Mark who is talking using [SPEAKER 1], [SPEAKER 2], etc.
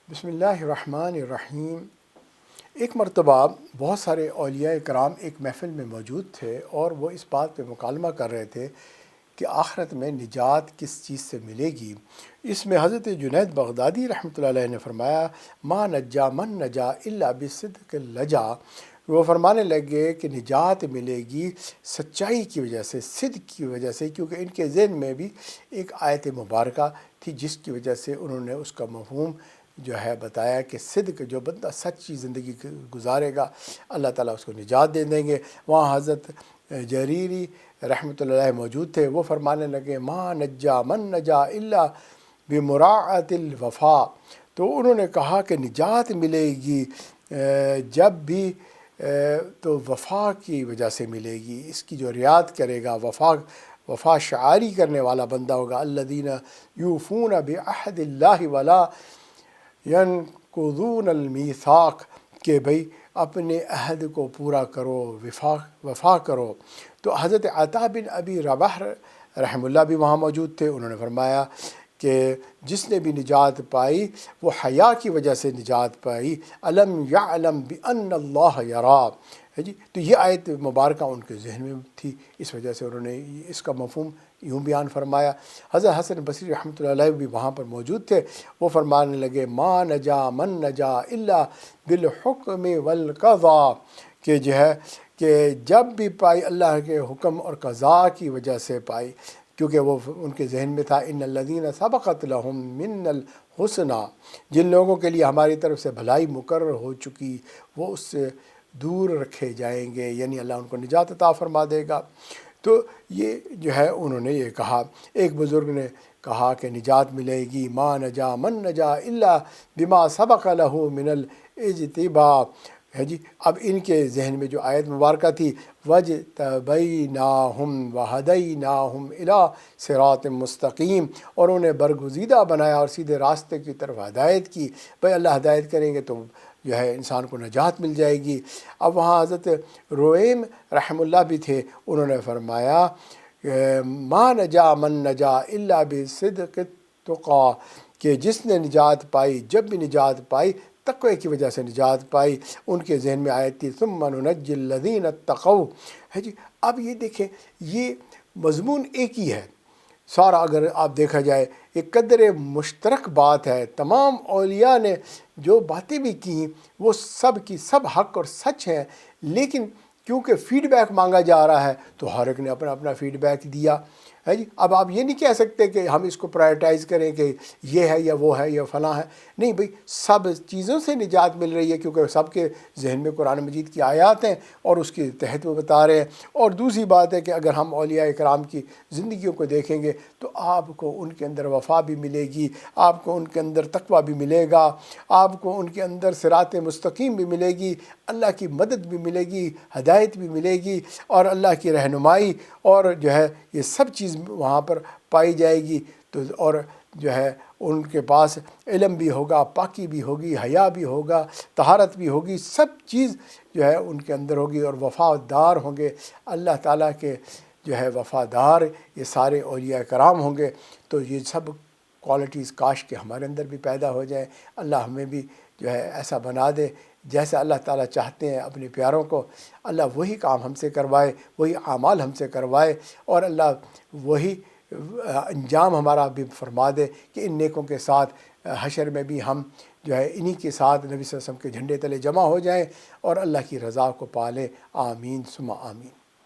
[SPEAKER 1] بسم اللہ الرحمن الرحیم۔ ایک مرتبہ بہت سارے اولیاء کرام ایک محفل میں موجود تھے اور وہ اس بات پہ مکالمہ کر رہے تھے کہ آخرت میں نجات کس چیز سے ملے گی۔ اس میں حضرت جنید بغدادی رحمۃ اللہ علیہ نے فرمایا ما نجا من نجا الا بصدق لجا۔ وہ فرمانے لگے کہ نجات ملے گی سچائی کی وجہ سے، صدق کی وجہ سے، کیونکہ ان کے ذہن میں بھی ایک آیت مبارکہ تھی جس کی وجہ سے انہوں نے اس کا مفہوم جو ہے بتایا کہ صدق، جو بندہ سچی زندگی گزارے گا اللہ تعالیٰ اس کو نجات دے دیں گے۔ وہاں حضرت جریری رحمۃ اللہ علیہ موجود تھے، وہ فرمانے لگے ما نجا من نجا الا بمراعۃ الوفا۔ تو انہوں نے کہا کہ نجات ملے گی جب بھی تو وفا کی وجہ سے ملے گی، اس کی جو رعایت کرے گا، وفا شعاری کرنے والا بندہ ہوگا۔ الذین یوفون بعہد اللہ ولا ینقضون المیثاق، کہ بھئی اپنے عہد کو پورا کرو، وفا کرو۔ تو حضرت عطا بن ابی رباح رحم اللہ بھی وہاں موجود تھے، انہوں نے فرمایا کہ جس نے بھی نجات پائی وہ حیا کی وجہ سے نجات پائی۔ الم یعلم بان اللہ یرا، ہے جی۔ تو یہ آیت مبارکہ ان کے ذہن میں تھی، اس وجہ سے انہوں نے اس کا مفہوم یوں بیان فرمایا۔ حضرت حسن بصری رحمۃ اللہ علیہ بھی وہاں پر موجود تھے، وہ فرمانے لگے ما نجا من نجا الا بالحکم والقضاء، کہ جو ہے کہ جب بھی پائی اللہ کے حکم اور قضاء کی وجہ سے پائی، کیونکہ وہ ان کے ذہن میں تھا ان الذین سبقت لہم من الحسنی، جن لوگوں کے لیے ہماری طرف سے بھلائی مقرر ہو چکی وہ اس سے دور رکھے جائیں گے، یعنی اللہ ان کو نجات عطا فرما دے گا۔ تو یہ جو ہے انہوں نے یہ کہا۔ ایک بزرگ نے کہا کہ نجات ملے گی ما نجا من نجا الا بما سبق لہ من الاجتباء، ہے جی۔ اب ان کے ذہن میں جو آیت مبارکہ تھی وَاجْتَبَيْنَاهُمْ وَهَدَيْنَاهُمْ إِلَىٰ صِرَاطٍ مستقیم، اور انہیں برگزیدہ بنایا اور سیدھے راستے کی طرف ہدایت کی۔ بھئی اللہ ہدایت کریں گے تو جو ہے انسان کو نجات مل جائے گی۔ اب وہاں حضرت رویم رحم اللہ بھی تھے، انہوں نے فرمایا ما نجا من نجا الا بصدق التقیٰ، کہ جس نے نجات پائی، جب بھی نجات پائی تقوی کی وجہ سے نجات پائی۔ ان کے ذہن میں آیت تھی ثم ننجی الذین اتقوا، ہے جی۔ اب یہ دیکھیں، یہ مضمون ایک ہی ہے سارا، اگر آپ دیکھا جائے ایک قدر مشترک بات ہے۔ تمام اولیاء نے جو باتیں بھی کیں وہ سب کی سب حق اور سچ ہیں، لیکن کیونکہ فیڈ بیک مانگا جا رہا ہے تو ہر ایک نے اپنا اپنا فیڈ بیک دیا، ہے جی۔ اب آپ یہ نہیں کہہ سکتے کہ ہم اس کو پرائرٹائز کریں کہ یہ ہے یا وہ ہے یا فلاں ہے، نہیں بھئی، سب چیزوں سے نجات مل رہی ہے کیونکہ سب کے ذہن میں قرآن مجید کی آیات ہیں اور اس کے تحت وہ بتا رہے ہیں۔ اور دوسری بات ہے کہ اگر ہم اولیاء کرام کی زندگیوں کو دیکھیں گے تو آپ کو ان کے اندر وفا بھی ملے گی، آپ کو ان کے اندر تقویٰ بھی ملے گا، آپ کو ان کے اندر صراط مستقیم بھی ملے گی، اللہ کی مدد بھی ملے گی، ہدایت بھی ملے گی، اور اللہ کی رہنمائی، اور جو ہے یہ سب چیز وہاں پر پائی جائے گی۔ تو اور جو ہے ان کے پاس علم بھی ہوگا، پاکی بھی ہوگی، حیا بھی ہوگا، طہارت بھی ہوگی، سب چیز جو ہے ان کے اندر ہوگی، اور وفادار ہوں گے اللہ تعالیٰ کے، جو ہے وفادار یہ سارے اولیاء کرام ہوں گے۔ تو یہ سب کوالٹیز کاش کہ ہمارے اندر بھی پیدا ہو جائیں۔ اللہ ہمیں بھی جو ہے ایسا بنا دے جیسا اللہ تعالیٰ چاہتے ہیں اپنے پیاروں کو۔ اللہ وہی کام ہم سے کروائے، وہی اعمال ہم سے کروائے، اور اللہ وہی انجام ہمارا بھی فرما دے کہ ان نیکوں کے ساتھ حشر میں بھی ہم جو ہے انہی کے ساتھ نبی صلی اللہ علیہ وسلم کے جھنڈے تلے جمع ہو جائیں اور اللہ کی رضا کو پالیں۔ آمین ثم آمین۔